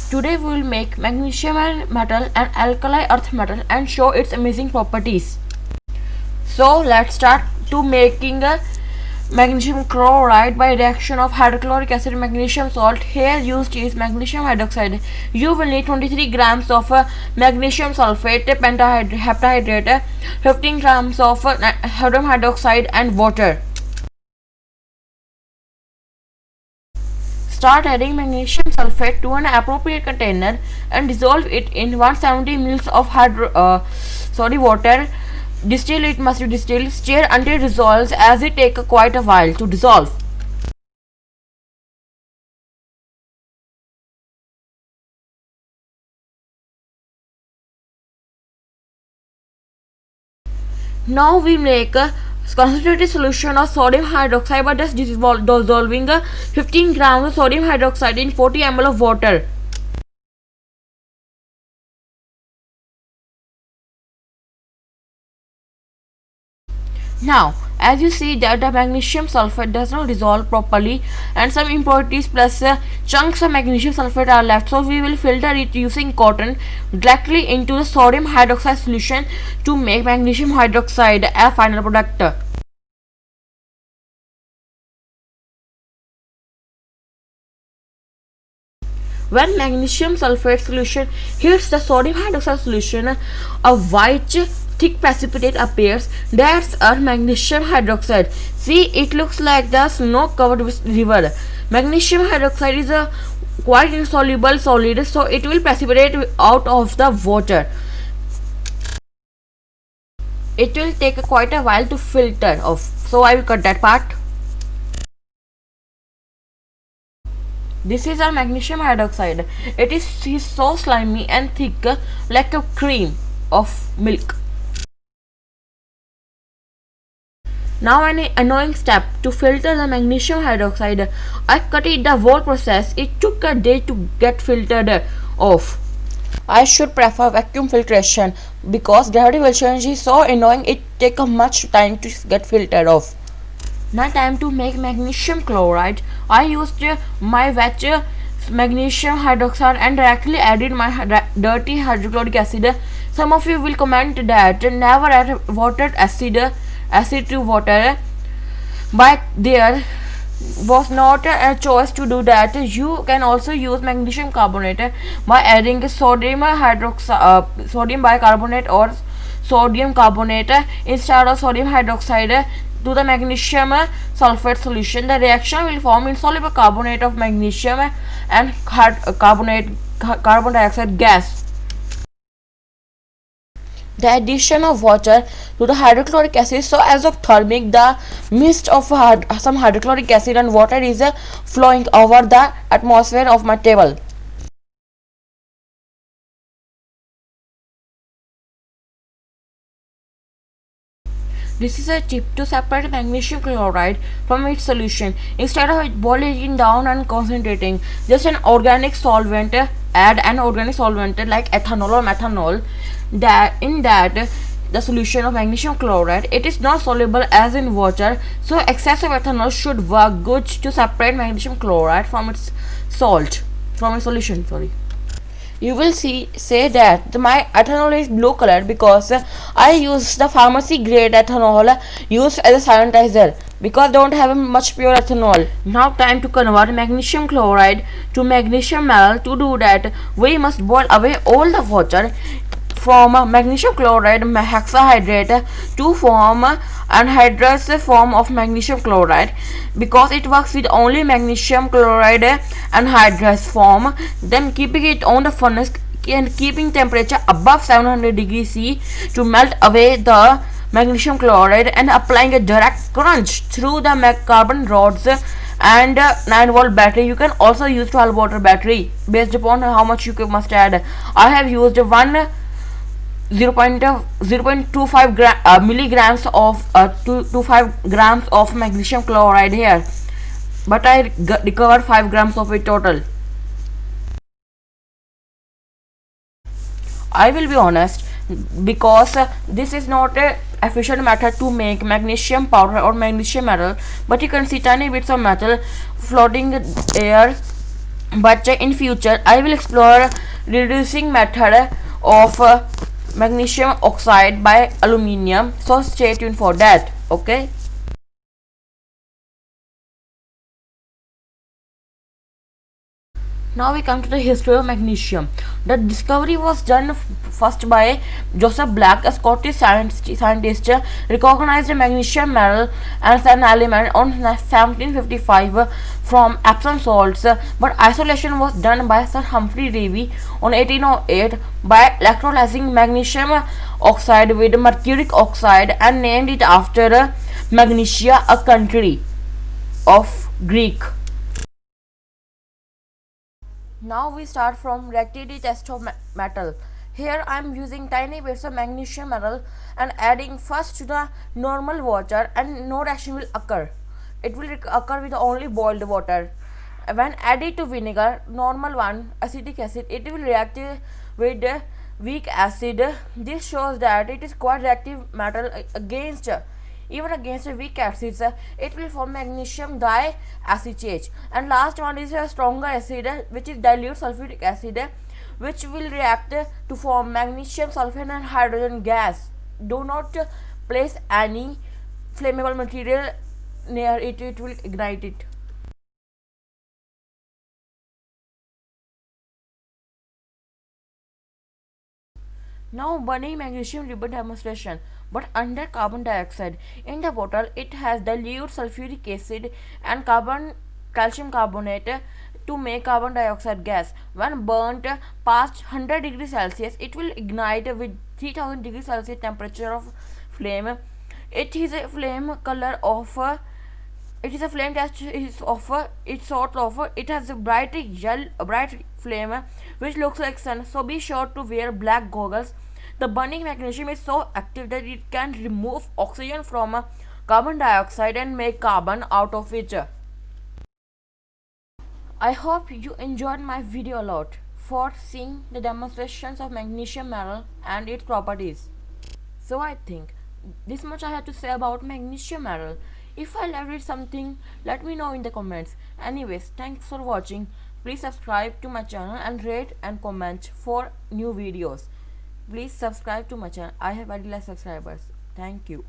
Today we will make magnesium metal and alkali earth metal and show its amazing properties. So let's start to making a magnesium chloride by reaction of hydrochloric acid and magnesium salt. Here used is magnesium hydroxide. You will need 23 grams of magnesium sulfate heptahydrate, 15 grams of sodium hydroxide and water. Start adding magnesium sulfate to an appropriate container and dissolve it in 170 ml of water. Distill it must be distilled. Stir until it dissolves, as it takes quite a while to dissolve. Now we make a concentrated solution of sodium hydroxide by just dissolving 15 grams of sodium hydroxide in 40 ml of water. Now, as you see that the magnesium sulfate does not dissolve properly and some impurities plus chunks of magnesium sulfate are left, so we will filter it using cotton directly into the sodium hydroxide solution to make magnesium hydroxide a final product. When magnesium sulfate solution hits the sodium hydroxide solution, a white thick precipitate appears. That's our magnesium hydroxide. See, it looks like the snow covered river. Magnesium hydroxide is a quite insoluble solid, so it will precipitate out of the water. It will take quite a while to filter off, so I will cut that part. This is our magnesium hydroxide. It is so slimy and thick like a cream of milk. Now an annoying step to filter the magnesium hydroxide. I cut it the whole process. It took a day to get filtered off. I should prefer vacuum filtration because gravity filtration is so annoying, it takes much time to get filtered off. Now time to make magnesium chloride. I used my wet magnesium hydroxide and directly added my dirty hydrochloric acid. Some of you will comment that never add water acid to water, but there was not a choice to do that. You can also use magnesium carbonate by adding sodium bicarbonate or sodium carbonate instead of sodium hydroxide to the magnesium sulfate solution. The reaction will form insoluble carbonate of magnesium and carbon dioxide gas. The addition of water to the hydrochloric acid is so exothermic. The mist of some hydrochloric acid and water is flowing over the atmosphere of my table. This is a tip to separate magnesium chloride from its solution. Instead of boiling it down and concentrating, just an organic solvent, add an organic solvent like ethanol or methanol. In that the solution of magnesium chloride, it is not soluble as in water, so excess of ethanol should work good to separate magnesium chloride from its solution. You will say that my ethanol is blue color because I use the pharmacy grade ethanol used as a sanitizer because don't have much pure ethanol. Now time to convert magnesium chloride to magnesium metal. To do that, we must boil away all the water from magnesium chloride hexahydrate to form anhydrous form of magnesium chloride. Because it works with only magnesium chloride anhydrous form, then keeping it on the furnace and keeping temperature above 700 degrees C to melt away the magnesium chloride and applying a direct crunch through the carbon rods and 9-volt battery. You can also use 12-volt battery based upon how much you must add. I have used 0.25 milligrams of 25 grams of magnesium chloride here, but I recovered 5 grams of it total. I will be honest, because this is not a efficient method to make magnesium powder or magnesium metal, but you can see tiny bits of metal floating in the air but in future I will explore reducing method of magnesium oxide by aluminium, so stay tuned for that. Okay. Now we come to the history of magnesium. The discovery was done first by Joseph Black, a Scottish scientist, recognized magnesium metal as an element on 1755 from Epsom salts, but isolation was done by Sir Humphrey Davy on 1808 by electrolyzing magnesium oxide with mercuric oxide and named it after Magnesia, a country of Greek. Now we start from reactivity test of metal. Here I am using tiny bits of magnesium metal and adding first to the normal water, and no reaction will occur. It will occur with only boiled water. When added to vinegar, normal one, acetic acid, it will react with weak acid. This shows that it is quite reactive metal against even against weak acids. It will form magnesium diacetate. And last one is a stronger acid, which is dilute sulfuric acid, which will react to form magnesium sulfate and hydrogen gas. Do not place any flammable material near it, it will ignite it. Now burning magnesium ribbon demonstration, but under carbon dioxide. In the bottle it has dilute sulfuric acid and calcium carbonate to make carbon dioxide gas. When burnt past 100 degrees Celsius, it will ignite with 3000 degrees Celsius temperature of flame. It is a flame color of it is a flame test is of it's sort of it has a bright flame which looks like sun, so be sure to wear black goggles. The burning magnesium is so active that it can remove oxygen from carbon dioxide and make carbon out of it. I hope you enjoyed my video a lot for seeing the demonstrations of magnesium metal and its properties. So I think this much I have to say about magnesium metal. If I left it something, let me know in the comments. Anyways, thanks for watching. Please subscribe to my channel and rate and comment for new videos. Please subscribe to my channel. I have very less subscribers. Thank you.